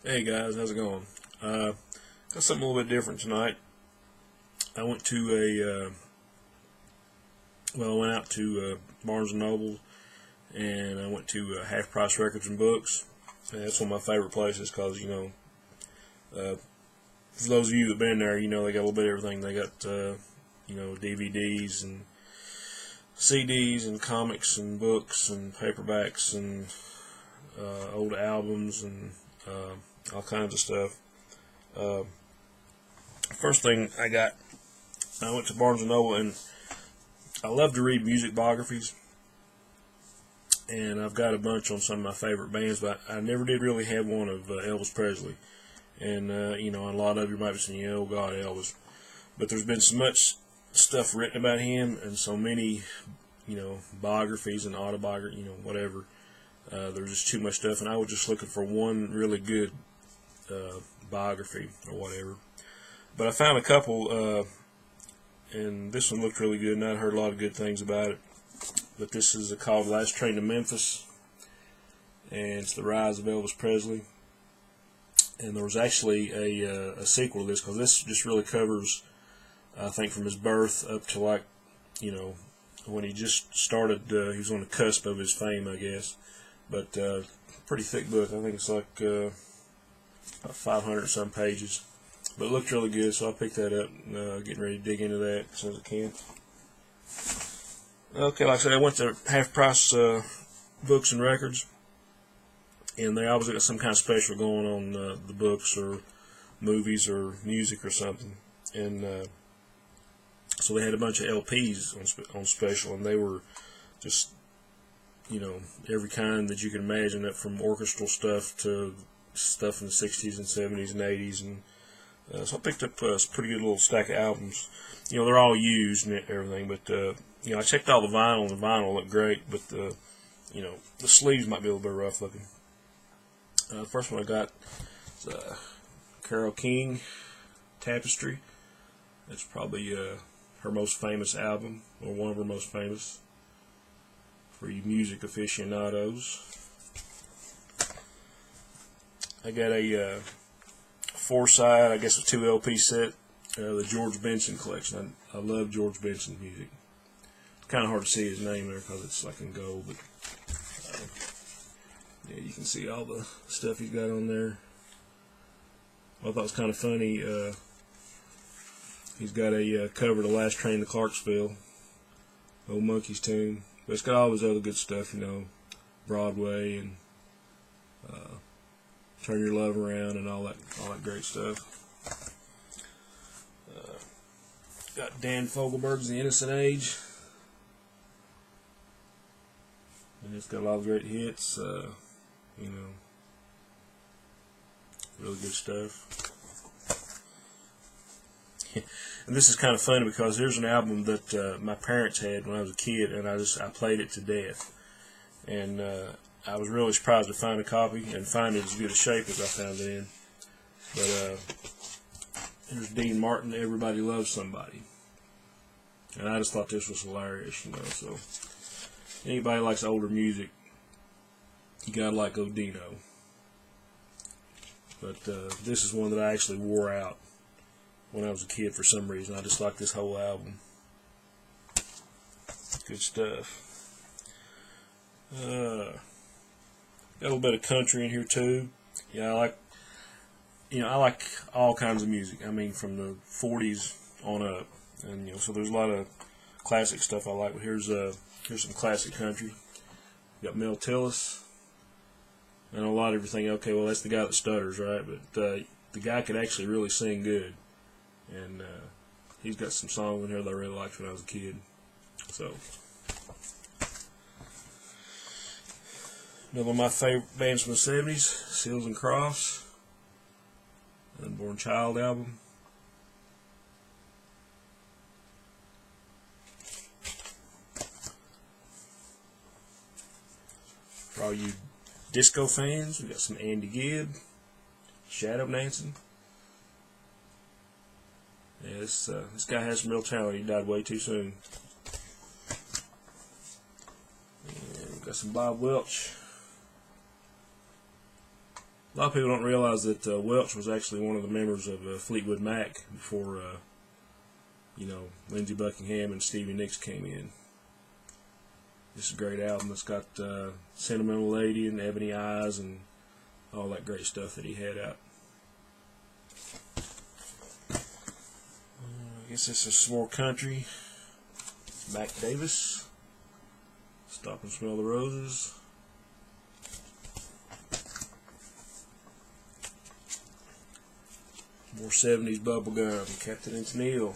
Hey guys, how's it going? Got something a little bit different tonight. I went to I went out to Barnes and Noble, and I went to Half Price Records and Books. And that's one of my favorite places because for those of you that've been there, they got a little bit of everything. They got DVDs and CDs and comics and books and paperbacks and old albums and all kinds of stuff. First thing I went to Barnes and Noble, and I love to read music biographies, and I've got a bunch on some of my favorite bands, but I never did really have one of Elvis Presley. And a lot of you might be saying, "Oh God, Elvis," but there's been so much stuff written about him, and so many, biographies and autobiography, whatever. There's just too much stuff, and I was just looking for one really good biography or whatever. But I found a couple, and this one looked really good, and I'd heard a lot of good things about it. But this is called "Last Train to Memphis," and it's the rise of Elvis Presley. And there was actually a sequel to this, because this just really covers, I think, from his birth up to when he just started. He was on the cusp of his fame, I guess. But pretty thick book. I think it's like about 500 some pages. But it looked really good, so I picked that up. Getting ready to dig into that as soon as I can. Okay, like I said, I went to Half Price Books and Records, and they always got some kind of special going on the books or movies or music or something. And so they had a bunch of LPs on special, and they were just every kind that you can imagine, that from orchestral stuff to stuff in the 60s and 70s and 80s. And so I picked up a pretty good little stack of albums. They're all used and everything, but I checked all the vinyl, and the vinyl looked great, but the sleeves might be a little bit rough looking. The first one I got is Carole King, Tapestry. It's probably her most famous album, or one of her most famous, for you music aficionados. I got a four-side, I guess a 2 LP set, the George Benson collection. I love George Benson music. It's kind of hard to see his name there because it's like in gold, but yeah, you can see all the stuff he's got on there. What I thought was kind of funny, he's got a cover of The Last Train to Clarksville, Old Monkey's tune. But it's got all his other good stuff, Broadway and Turn Your Love Around and all that great stuff. Got Dan Fogelberg's The Innocent Age, and it's got a lot of great hits. Really good stuff. And this is kind of funny because here's an album that my parents had when I was a kid, and I played it to death. And I was really surprised to find a copy and find it as good a shape as I found it in. But here's Dean Martin, "Everybody Loves Somebody." And I just thought this was hilarious, So anybody likes older music, you gotta like Odino. But this is one that I actually wore out when I was a kid for some reason. I just like this whole album. Good stuff. Got a little bit of country in here too. Yeah, I like all kinds of music. I mean, from the 40s on up, and so there's a lot of classic stuff I like. But here's some classic country. You got Mel Tillis. And a lot of everything. Okay, well, that's the guy that stutters, right? But the guy could actually really sing good, and he's got some songs in here that I really liked when I was a kid. So, another of my favorite bands from the 70s, Seals and Crofts, Unborn Child album. For all you disco fans, we got some Andy Gibb, Shadow Dancing. Yeah, this guy has some real talent. He died way too soon. And we got some Bob Welch, A lot of people don't realize that Welch was actually one of the members of Fleetwood Mac before, Lindsey Buckingham and Stevie Nicks came in. This is a great album. It's got Sentimental Lady and Ebony Eyes and all that great stuff that he had out. I guess this is some more country. Mac Davis. Stop and Smell the Roses. More 70s bubblegum. Captain and Tennille.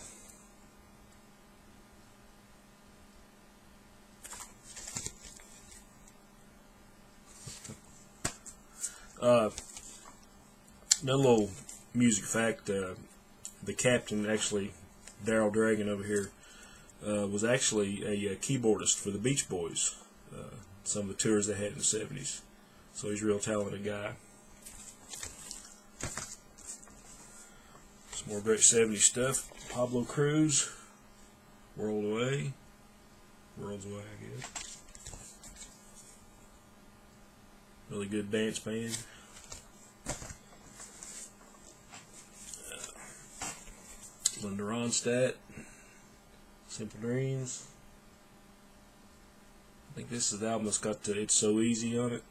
Another little music fact, the captain, actually, Daryl Dragon over here, was actually a keyboardist for the Beach Boys, some of the tours they had in the 70s. So he's a real talented guy. Some more great 70s stuff. Pablo Cruz, World's Away, I guess. Really good dance band. Linda Ronstadt, Simple Dreams. I think this is the album that's got It's So Easy on it.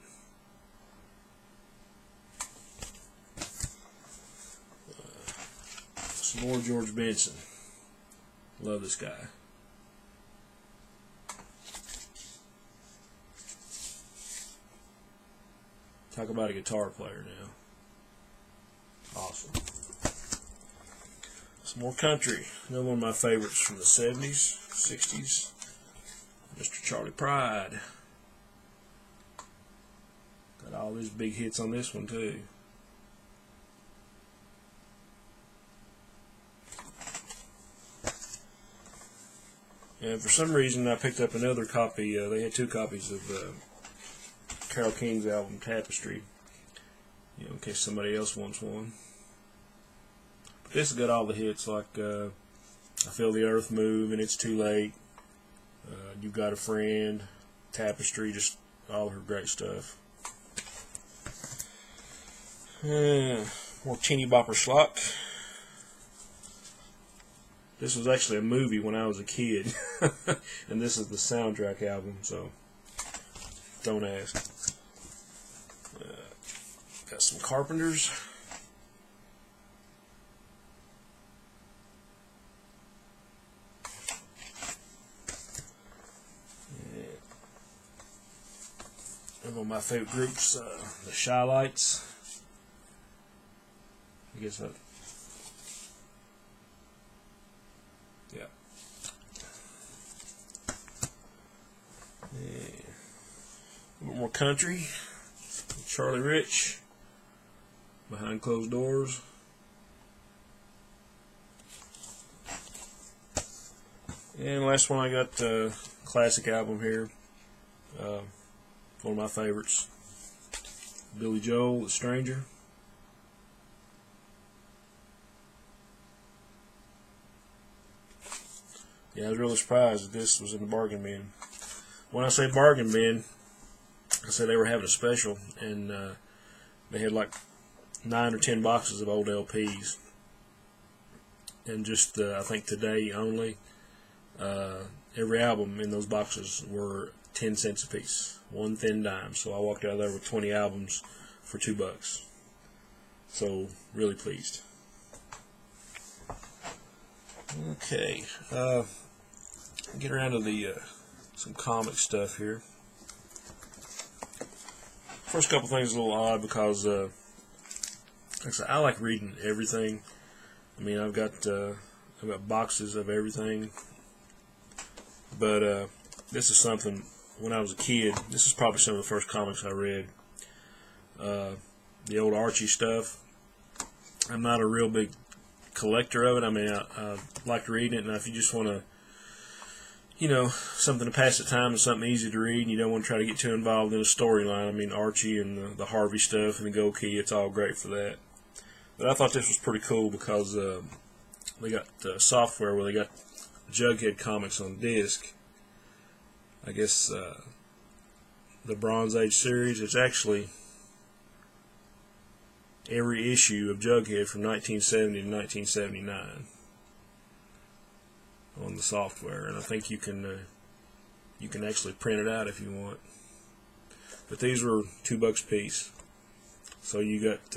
Some more George Benson. Love this guy. Talk about a guitar player now. Awesome. Some more country. Another one of my favorites from the 70s, 60s. Mr. Charlie Pride. Got all these big hits on this one too. And for some reason I picked up another copy. They had two copies of Carole King's album Tapestry, in case somebody else wants one. But this has got all the hits like I Feel the Earth Move and It's Too Late, You've Got a Friend, Tapestry, just all her great stuff. More teeny bopper schlock. This was actually a movie when I was a kid, and this is the soundtrack album, so don't ask. Got some Carpenters. And one of my favorite groups, the Shy-Lights. I guess that. Yeah. A little more country. Charlie Rich. Behind Closed Doors. And last one I got classic album here. One of my favorites. Billy Joel, The Stranger. Yeah, I was really surprised that this was in the bargain bin. When I say bargain bin, I say they were having a special, and they had like 9 or 10 boxes of old LPs. And just, I think today only, every album in those boxes were 10 cents a piece. 1 thin dime. So I walked out of there with 20 albums for $2. So, really pleased. Okay. Get around to the some comic stuff here. First couple things are a little odd because like I said, I like reading everything. I mean, I've got boxes of everything. But this is something. When I was a kid, this is probably some of the first comics I read. The old Archie stuff. I'm not a real big collector of it. I mean, I like reading it, and if you just want to, something to pass the time and something easy to read, and you don't want to try to get too involved in a storyline. I mean, Archie and the Harvey stuff and the Go Key, it's all great for that. But I thought this was pretty cool because they got software where they got Jughead comics on disc. I guess the Bronze Age series. It's actually every issue of Jughead from 1970 to 1979 on the software, and I think you can actually print it out if you want. But these were $2 a piece, so you got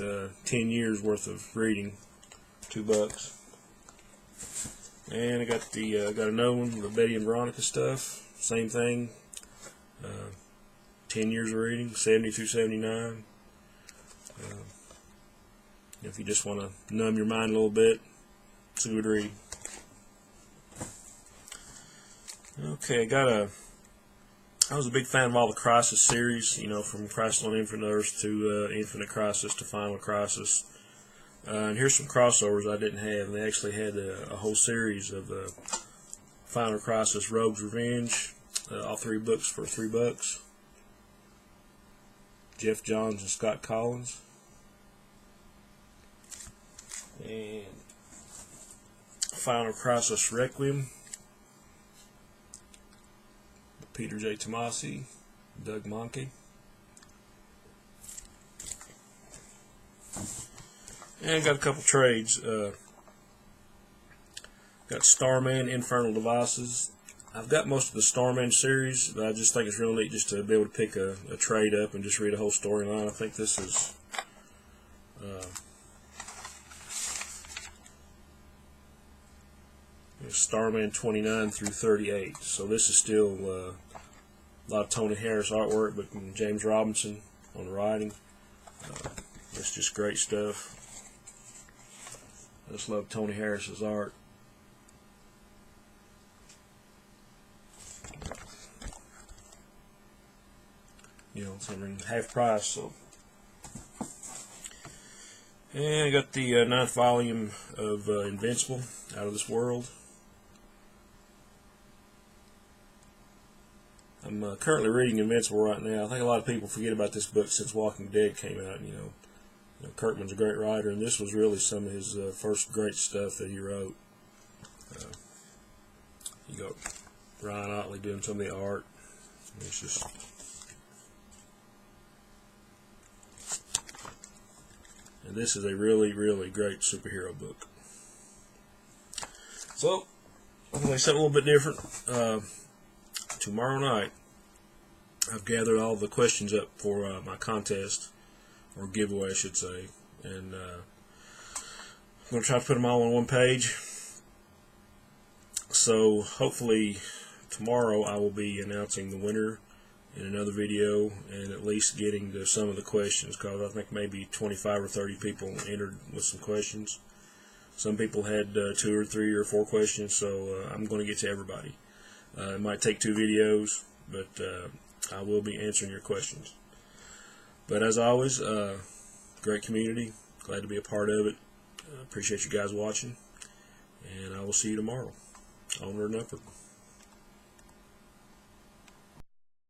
10 years worth of reading, $2. And I got got another one, the Betty and Veronica stuff, same thing. 10 years of reading, 70 through 79. If you just want to numb your mind a little bit, it's a good read. Okay, I was a big fan of all the Crisis series, from Crisis on Infinite Earths to Infinite Crisis to Final Crisis. And here's some crossovers I didn't have. They actually had a whole series of Final Crisis Rogue's Revenge, all 3 books for $3. Jeff Johns and Scott Collins. And Final Crisis Requiem, Peter J. Tomasi, Doug Mahnke. And got a couple trades. Got Starman, Infernal Devices. I've got most of the Starman series, but I just think it's real neat just to be able to pick a trade up and just read a whole storyline. I think this is Starman 29 through 38. So this is still a lot of Tony Harris artwork, but James Robinson on the writing. It's just great stuff. I just love Tony Harris's art. It's half price. So, and I got the 9th volume of Invincible, Out of This World. I'm currently reading Invincible right now. I think a lot of people forget about this book since Walking Dead came out. Kirkman's a great writer, and this was really some of his first great stuff that he wrote. You got Ryan Otley doing some of the art. It's just and this is a really, really great superhero book. So, I'm going to say something a little bit different. Tomorrow night, I've gathered all the questions up for my contest, or giveaway I should say, and I'm going to try to put them all on one page. So hopefully tomorrow I will be announcing the winner in another video, and at least getting to some of the questions, because I think maybe 25 or 30 people entered with some questions. Some people had 2 or 3 or 4 questions, so I'm going to get to everybody. It might take 2 videos, but I will be answering your questions. But as always, great community. Glad to be a part of it. Appreciate you guys watching. And I will see you tomorrow. Onward and upward.